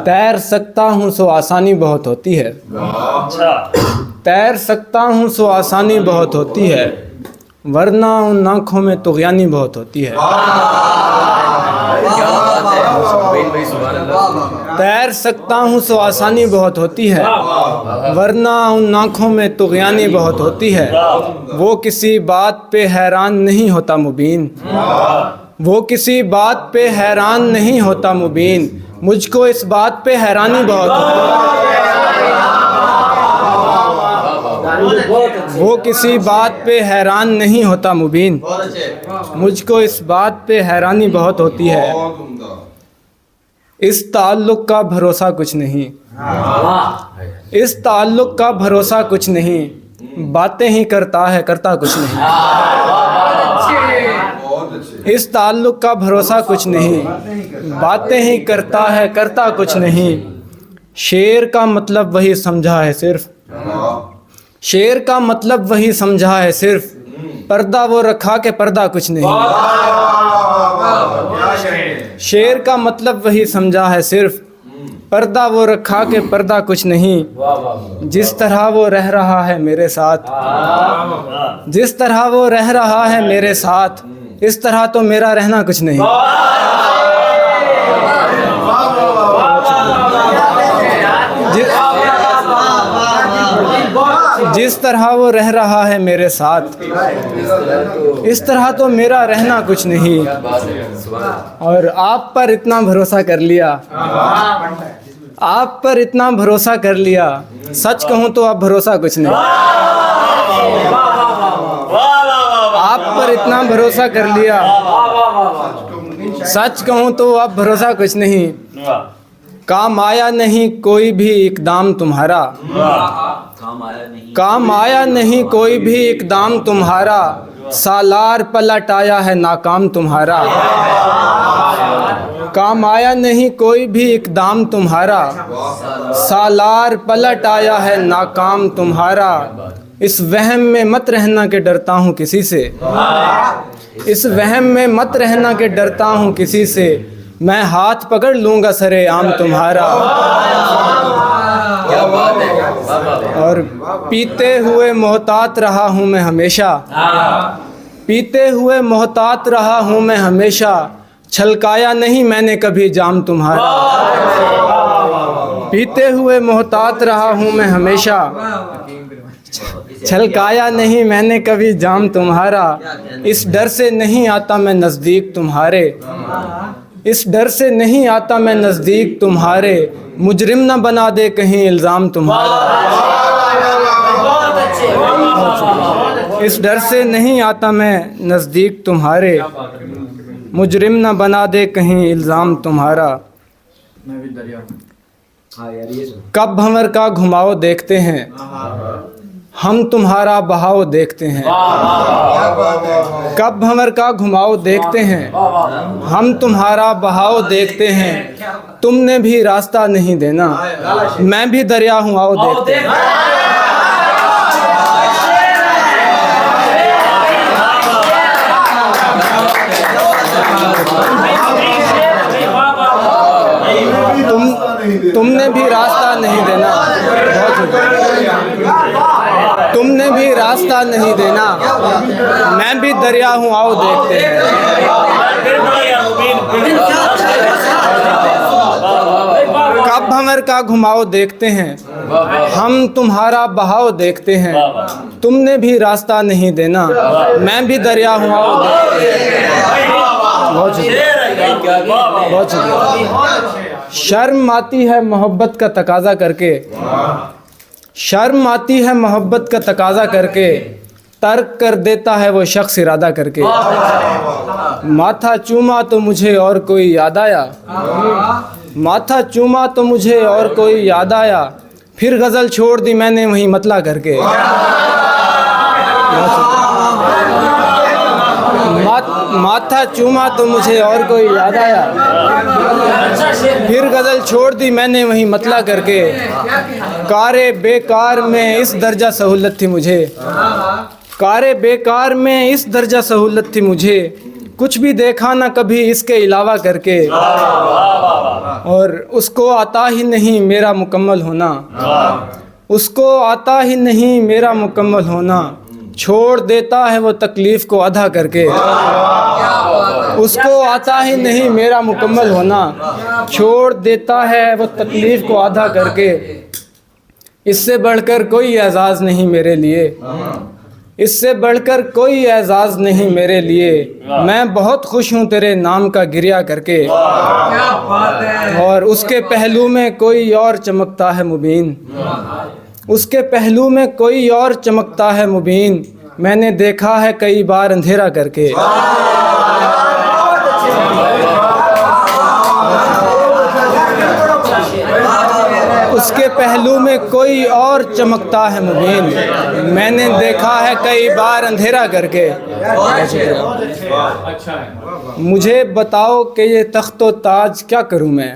तैर सकता हूँ सो आसानी बहुत होती है। तैर सकता हूँ सो आसानी बहुत होती है, वरना उन आँखों में तुग़यानी बहुत होती है। तैर सकता हूँ सो आसानी बहुत होती है, वरना उन आँखों में तुग़यानी बहुत होती है। वो किसी बात पे हैरान नहीं होता मुबीन, वो किसी बात पे हैरान नहीं होता मुबीन, मुझको इस बात पे हैरानी बहुत होती है। वो किसी बात पे हैरान नहीं होता मुबीन, मुझको इस बात पे हैरानी बहुत होती है। इस ताल्लुक़ का भरोसा कुछ नहीं, इस ताल्लुक़ का भरोसा कुछ नहीं, बातें ही करता है करता कुछ नहीं। इस ताल्लुक़ का भरोसा कुछ नहीं, बातें ही करता है करता कुछ नहीं। शेर का मतलब वही समझा है सिर्फ, शेर का मतलब वही समझा है सिर्फ, पर्दा वो रखा के पर्दा कुछ नहीं। शेर का मतलब वही समझा है सिर्फ, पर्दा वो रखा के पर्दा कुछ नहीं। जिस तरह वो रह रहा है मेरे साथ, जिस तरह वो रह रहा है मेरे साथ, इस तरह तो मेरा रहना कुछ नहीं। जिस तरह वो रह रहा है मेरे साथ, इस तरह तो मेरा रहना कुछ नहीं। और आप पर इतना भरोसा कर लिया, आप पर इतना भरोसा कर लिया, सच कहूँ तो अब भरोसा कुछ नहीं। आप पर इतना भरोसा कर लिया, सच कहूँ तो अब भरोसा कुछ नहीं। काम आया नहीं कोई भी इक़दाम तुम्हारा, काम आया नहीं कोई भी इक़दाम तुम्हारा, सालार पलट आया है नाकाम तुम्हारा। काम आया नहीं कोई भी इक़दाम तुम्हारा, सालार पलट आया है नाकाम तुम्हारा। इस वहम में मत रहना कि डरता हूँ किसी से, इस वहम में मत रहना कि डरता हूँ किसी से, मैं हाथ पकड़ लूँगा सरे आम तुम्हारा। और पीते हुए मोहतात रहा हूँ मैं हमेशा, पीते हुए मोहतात रहा हूँ मैं हमेशा, छलकाया नहीं मैंने कभी जाम तुम्हारा। पीते हुए मोहतात रहा हूँ मैं हमेशा, छलकाया नहीं मैंने कभी जाम तुम्हारा। इस डर से नहीं आता मैं नज़दीक तुम्हारे, इस डर से नहीं आता मैं नज़दीक तुम्हारे, मुजरिम न बना दे कहीं इल्ज़ाम तुम्हारा। इस डर से नहीं आता मैं नज़दीक तुम्हारे, मुजरिम न बना दे कहीं इल्ज़ाम तुम्हारा। कब भंवर का घुमाओ देखते हैं, हम तुम्हारा बहाव देखते हैं। कब भंवर का घुमाओ देखते हैं, हम तुम्हारा बहाव देखते हैं। तुमने भी रास्ता नहीं देना, मैं भी दरिया हूँ आओ देखते हैं। तुमने भी रास्ता नहीं देना, तुमने भी रास्ता नहीं देना, मैं भी दरिया हूँ आओ देखते हैं। कब भंवर का घुमाओ देखते हैं, हम तुम्हारा बहाव देखते हैं। तुमने भी रास्ता नहीं देना, मैं भी दरिया हूँ आओ देखते हैं। बहुत शुक्रिया, बहुत शुक्रिया। शर्म आती है मोहब्बत का तकाजा करके, शर्म आती है मोहब्बत का तकाजा करके, तर्क कर देता है वो शख्स इरादा करके। माथा चूमा तो मुझे और कोई याद आया, माथा चूमा तो मुझे और कोई याद आया, फिर गज़ल छोड़ दी मैंने वहीं मतला करके। माथा चूमा तो मुझे और कोई याद आया, फिर गज़ल छोड़ दी मैंने वहीं मतला करके। कारे बेकार में इस दर्जा सहूलत थी मुझे, कारे बेकार में इस दर्जा सहूलत थी मुझे, कुछ भी देखा ना कभी इसके अलावा करके, और उसको आता ही नहीं मेरा मुकम्मल होना, उसको आता ही नहीं मेरा मुकम्मल होना, छोड़ देता है वो तकलीफ़ को आधा करके, उसको आता ही नहीं मेरा मुकम्मल होना, छोड़ देता है वो तकलीफ़ को आधा करके। इससे बढ़कर कोई एजाज़ नहीं मेरे लिए, इससे बढ़कर कोई एजाज़ नहीं मेरे लिए, मैं बहुत खुश हूँ तेरे नाम का गिरिया करके। और उसके पहलू में कोई और चमकता है मुबीन, उसके पहलू में कोई और चमकता है मुबीन, मैंने देखा है कई बार अंधेरा करके। उसके पहलू में कोई और चमकता है मुबीन, मैंने देखा है कई बार अंधेरा करके। मुझे बताओ कि ये तख्तो ताज क्या करूं मैं,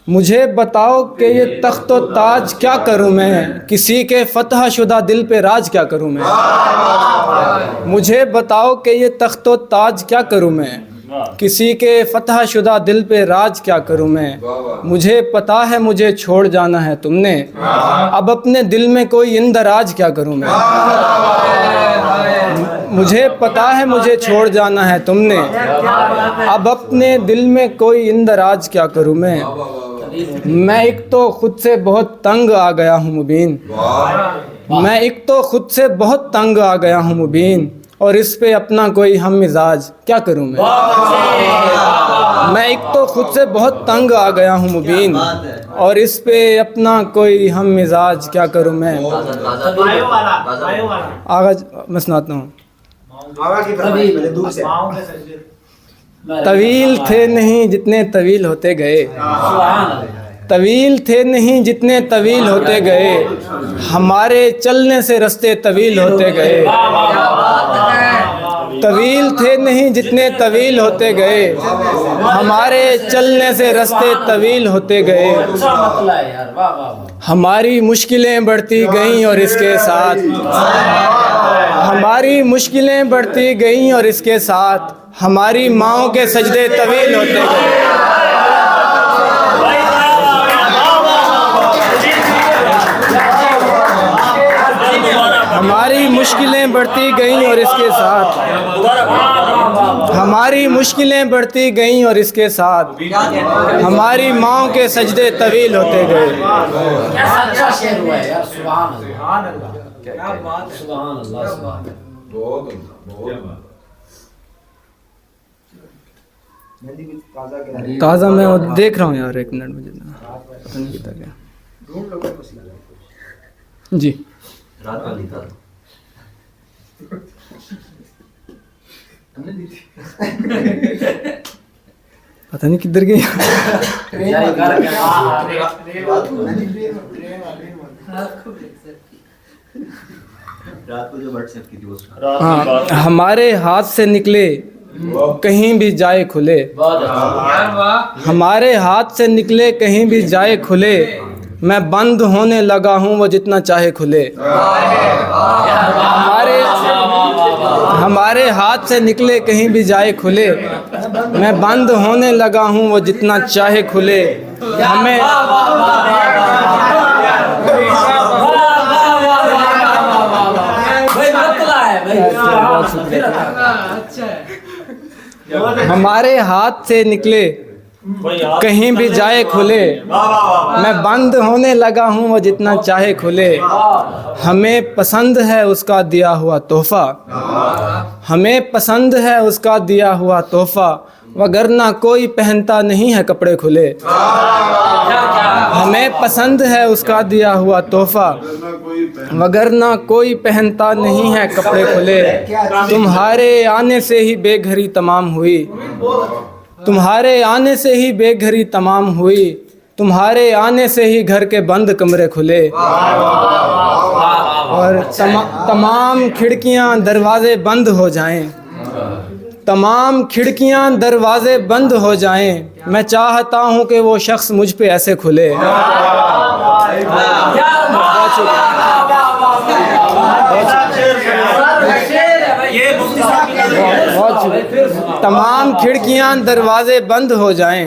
मुझे बताओ कि ये तख्तो ताज क्या करूं मैं, किसी के फतह शुदा दिल पे राज क्या करूं मैं। मुझे बताओ कि ये तख्तो ताज क्या करूं मैं, किसी के फतह शुदा दिल पे राज क्या करूं मैं। मुझे पता है मुझे छोड़ जाना है तुमने, अब अपने दिल में कोई इंदराज क्या करूं मैं। मुझे पता है मुझे छोड़ जाना है तुमने, अब अपने दिल में कोई इंदराज क्या करूं मैं। मैं एक तो खुद से बहुत तंग आ गया हूँ मुबीन, मैं एक तो खुद से बहुत तंग आ गया हूँ मुबीन, और इस पे अपना कोई हम मिजाज क्या करूं मैं एक तो खुद से बहुत तंग आ गया हूं मुबीन, और इस पे अपना कोई हम मिजाज क्या करूं मैं। आगाज मैं सुनाता हूँ। तवील थे नहीं जितने तवील होते गए, तवील थे नहीं जितने तवील होते गए, हमारे चलने से रास्ते तवील होते गए। तवील थे नहीं जितने तवील होते गए, हमारे चलने से रास्ते तवील होते गए। हमारी मुश्किलें बढ़ती गईं और इसके साथ, हमारी मुश्किलें बढ़ती गईं और इसके साथ हमारी माँओं के सजदे तवील होते गए। हमारी मुश्किलें बढ़ती गईं और इसके साथ, हमारी मुश्किलें बढ़ती गईं और इसके साथ हमारी माँओं के सजदे तवील होते गए। अच्छा शेर हुआ है यार, सुभान अल्लाह, क्या बात, सुभान अल्लाह, बहुत ताज़ा मैं वो देख रहा हूँ यार, एक मिनट मुझे पता नहीं कितना क्या जी रात वाली था पता नहीं किधर गई। रात को जो व्हाट्सएप की थी उसका, हाँ, हमारे हाथ से निकले कहीं भी जाए खुले, हमारे हाथ से निकले कहीं भी जाए खुले, मैं बंद होने लगा हूँ वो जितना चाहे खुले। हमारे हाथ से निकले कहीं भी जाए खुले, मैं बंद होने लगा हूँ वो जितना चाहे खुले। हमें हमारे हाथ से निकले कहीं भी जाए खुले, मैं बंद होने लगा हूँ वो जितना चाहे खुले। हमें पसंद है उसका दिया हुआ तोहफा, हमें पसंद है उसका दिया हुआ तोहफा, वगरना कोई पहनता नहीं है कपड़े खुले। हमें पसंद है उसका दिया हुआ तोहफा, वगरना कोई पहनता नहीं है कपड़े खुले। तुम्हारे आने से ही बेघरी तमाम हुई, तुम्हारे आने से ही बेघरी तमाम हुई, तुम्हारे आने से ही घर के बंद कमरे खुले। और तमाम खिड़कियां दरवाजे बंद हो जाएं, तमाम खिड़कियां दरवाजे बंद हो जाएं, मैं चाहता हूं कि वो शख्स मुझ पे ऐसे खुले। बहुत तमाम खिड़कियां दरवाजे बंद हो जाएं।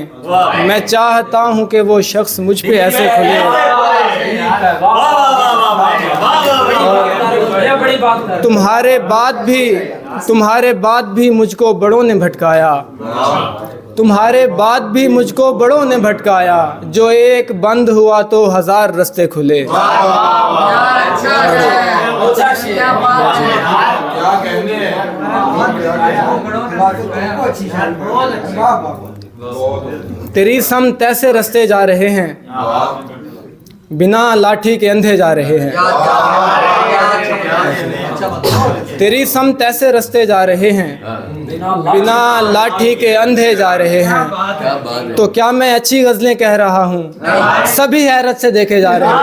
मैं चाहता हूं कि वो शख्स मुझ पे ऐसे खुले। तुम्हारे बाद भी मुझको बड़ों ने भटकाया। तुम्हारे बाद भी मुझको बड़ों ने भटकाया। जो एक बंद हुआ तो 1000 रास्ते खुले। तेरी समत ऐसे रास्ते जा रहे हैं, बिना लाठी के अंधे जा रहे हैं। तेरी समत ऐसे रास्ते जा रहे हैं, बिना लाठी के अंधे जा रहे हैं। तो क्या मैं अच्छी गजलें कह रहा हूँ? सभी हैरत से देखे जा रहे हैं।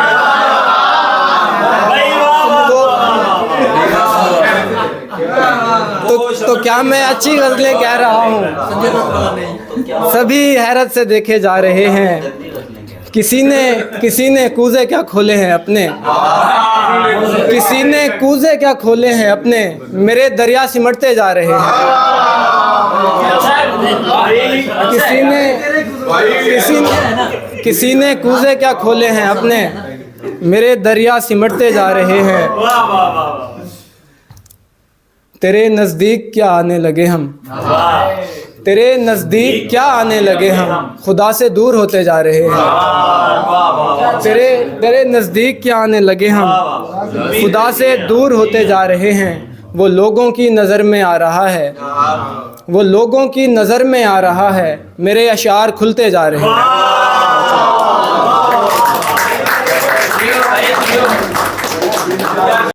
तो क्या मैं अच्छी गजलें कह रहा हूँ? सभी हैरत से देखे जा रहे हैं। किसी ने कूजे क्या खोले हैं अपने, किसी ने कूजे क्या खोले हैं अपने, मेरे दरिया सिमटते जा रहे हैं। किसी ने कूजे क्या खोले हैं अपने, मेरे दरिया सिमटते जा रहे हैं। तेरे नज़दीक क्या आने लगे हम, तेरे नज़दीक क्या आने लगे हम, खुदा से दूर होते जा रहे हैं। तेरे नज़दीक क्या आने लगे हम, खुदा से दूर होते जा रहे हैं। वो लोगों की नज़र में आ रहा है, वो लोगों की नज़र में आ रहा है। मेरे अशार खुलते जा रहे हैं।